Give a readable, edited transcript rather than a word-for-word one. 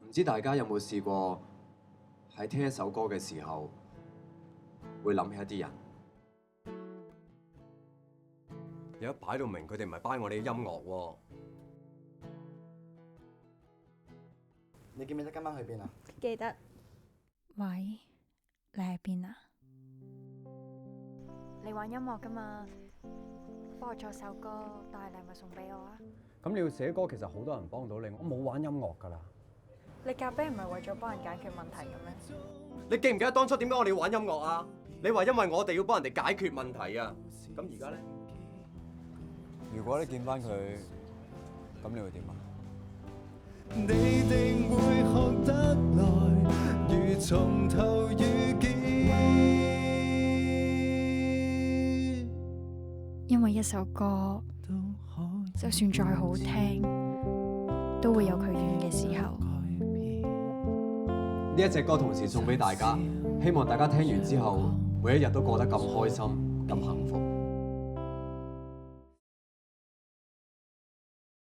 唔知大家有冇試過喺聽一首歌嘅時候，會諗起一啲人？有一擺到明，佢哋唔係 buy 我哋嘅音樂喎。你記唔記得今晚去邊啊？記得。喂，你喺邊啊？你玩音樂㗎嘛？幫我作首歌帶禮物送俾我啊！咁你要寫歌，其實好多人幫到你。我冇玩音樂㗎啦。你夾 band 唔係為咗幫人解決問題嘅咩？你記唔記得當初點解我哋要玩音樂啊？你話因為我哋要幫人哋解決問題啊。咁而家咧？如果你見翻佢，咁你會點啊？你定會學得來，如從頭遇見。因為一首歌，就算再好聽，都會有佢完嘅時候。呢一隻歌同時送俾大家，希望大家聽完之後，每一日都過得咁開心、咁幸福。